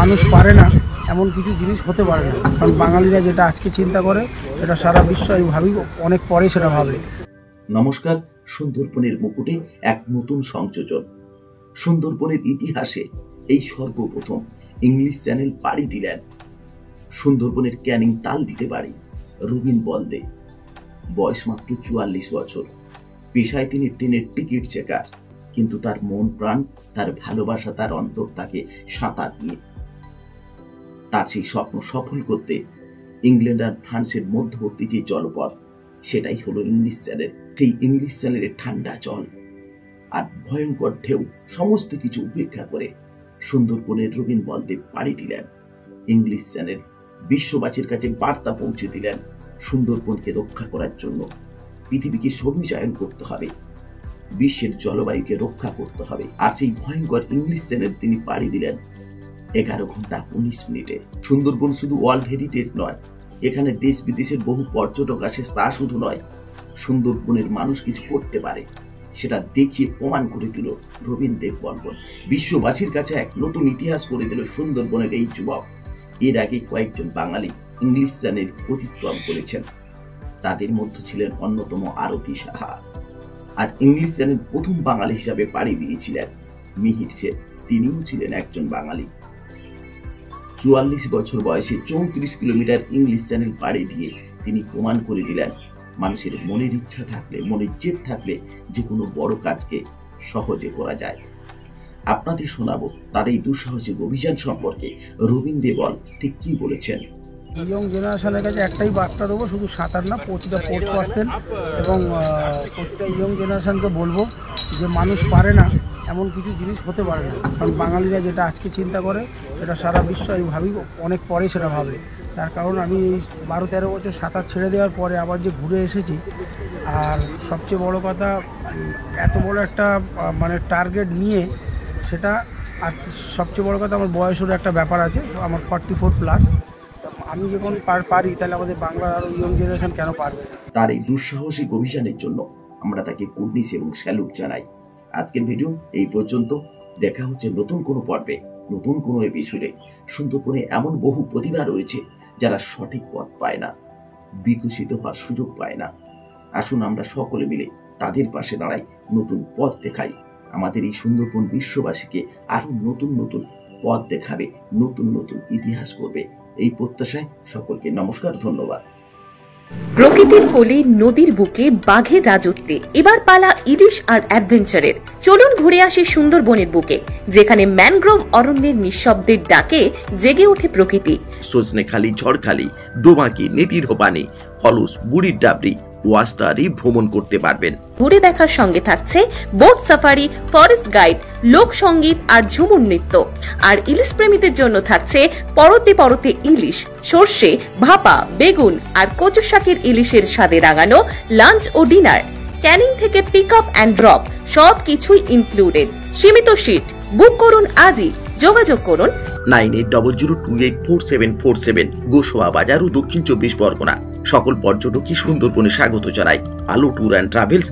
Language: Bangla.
মানুষ পারে না এমন কিছু জিনিস হতে পারে না, কারণ বাঙালিরা যেটা আজকে চিন্তা করে সেটা সারা বিশ্ব আমি ভাবি অনেক পরে সেটা ভাবে। নমস্কার, সুন্দরবনের মুকুটে এক নতুন সংযোজন। সুন্দরবনের ইতিহাসে এই সর্বপ্রথম ইংলিশ চ্যানেল পাড়ি দিলেন সুন্দরবনের ক্যানিং তাল দিতে পারি রবিন বলদে। বয়স মাত্র 44 বছর। পেশায় তিনি ট্রেনের টিকিট চেকার, কিন্তু তার মন প্রাণ, তার ভালোবাসা, তার অন্তর তাকে সাঁতার নিয়ে। তার সেই স্বপ্ন সফল করতে ইংল্যান্ড আর ফ্রান্সের মধ্যবর্তী যে জলপথ, সেটাই হলো ইংলিশ চ্যানেল। সেই ইংলিশ চ্যানেলের ঠান্ডা জল আর ভয়ঙ্কর ঢেউ সমস্ত কিছু উপেক্ষা করে সুন্দরবনের রবিন বলদে পাড়ি দিলেন ইংলিশ চ্যানেল। বিশ্ববাসীর কাছে বার্তা পৌঁছে দিলেন সুন্দরবনকে রক্ষা করার জন্য পৃথিবীকে সবুজায়ন করতে হবে, বিশ্বের জলবায়ুকে রক্ষা করতে হবে। আর সেই ভয়ঙ্কর ইংলিশ চ্যানেল তিনি পাড়ি দিলেন 11 ঘন্টা 19 মিনিটে। সুন্দরবন শুধু ওয়ার্ল্ড হেরিটেজ নয়, এখানে দেশ বিদেশের বহু পর্যটক আসে। তা শুধু নয়, সুন্দরবনের মানুষ কিছু করতে পারে সেটা দেখিয়ে প্রমাণ করে দিল রবিন বলবন। বিশ্ববাসীর কাছে এক নতুন ইতিহাস করে দিল সুন্দরবনের এই যুবক। এর আগে কয়েকজন বাঙালি ইংলিশ চ্যানেল অতিক্রম করেছেন, তাদের মধ্যে ছিলেন অন্যতম আরতি সাহা। আর ইংলিশ চ্যানেল প্রথম বাঙালি হিসাবে পাড়ি দিয়েছিলেন মিহির সেন, তিনিও ছিলেন একজন বাঙালি। 44 বছর বয়সে 34 কিলোমিটার ইংলিশ চ্যানেল পাড়ি দিয়ে তিনি প্রমাণ করে দিলেন মানুষের মনের ইচ্ছা থাকলে, মনের জেদ থাকলে যে কোনো বড় কাজকে সহজে করা যায়। আপনাদের শোনাবো তার এই দুঃসাহসিক অভিযান সম্পর্কে রবিন বল ঠিক কি বলেছেন। ইয়ং জেনারেশনের কাছে একটাই বার্তা দেবো, শুধু সাঁতার না, প্রতিটা পোর্ট পার্সন এবং প্রতিটা ইয়ং জেনারেশনকে বলবো যে মানুষ পারে না এমন কিছু জিনিস হতে পারে না, কারণ বাঙালিরা যেটা আজকে চিন্তা করে সেটা সারা বিশ্ব আমি ভাবি অনেক পরে সেটা ভাবে। তার কারণ আমি এই 12-13 বছর সাঁতার ছেড়ে দেওয়ার পরে আবার যে ঘুরে এসেছি, আর সবচেয়ে বড় কথা এত বড় একটা মানে টার্গেট নিয়ে সেটা, আর সবচেয়ে বড় কথা আমার বয়সেরও একটা ব্যাপার আছে, আমার 44+। আমি যখন পারি তাহলে আমাদের বাংলার আরো ইয়ং জেনারেশন কেন পারবে না? তার এই দুঃসাহসিক অভিযানের জন্য আমরা তাকে কুর্নিশ এবং স্যালুট জানাই। আজকের ভিডিও এই পর্যন্ত। দেখা হচ্ছে নতুন কোনো পর্বে, নতুন কোনো এপিসোডে। সুন্দরবনে এমন বহু প্রতিভা রয়েছে যারা সঠিক পথ পায় না, বিকশিত হওয়ার সুযোগ পায় না। আসুন আমরা সকলে মিলে তাদের পাশে দাঁড়াই, নতুন পথ দেখাই। আমাদের এই সুন্দরবন বিশ্ববাসীকে আরো নতুন নতুন পথ দেখাবে, নতুন নতুন ইতিহাস করবে, এই প্রত্যাশায় সকলকে নমস্কার, ধন্যবাদ। প্রকৃতির কোলে নদীর বুকে বাঘের রাজত্বে এবার পালা ইলিশ আর অ্যাডভেঞ্চারের। চলুন ঘুরে আসি সুন্দরবনের বুকে, যেখানে ম্যানগ্রোভ অরণ্যের নিঃশব্দের ডাকে জেগে ওঠে প্রকৃতি। সজনেখালি, ঝড়খালি, দোমাকি, নেতিরোপানি, ফলস, বুড়ির ডাবরি, ওয়াস্টারি ভ্রমণ করতে পারবেন। ঘুরে দেখার সঙ্গে থাকছে বোট সাফারি, ফরেস্ট গাইড, লোকসঙ্গীত আর ঝুমুর নৃত্য। আর ইলিশ প্রেমীদের জন্য থাকছে পরতে পরতে ইলিশ, সর্ষে, ভাপা, বেগুন আর কচু শাকের ইলিশের স্বাদে রাঙানো লাঞ্চ ও ডিনার। ক্যানিং থেকে পিক আপ অ্যান্ড ড্রপ সবকিছুই ইনক্লুডেড। সীমিত সিট, বুক করুন আজই। যোগাযোগ করুন 9800284747, গোসবা বাজার ও দক্ষিণ 24 পরগনা। সকল পর্যটকই সুন্দরবনে স্বাগত জানাই। আলো ট্যুর অ্যান্ড ট্রাভেলস,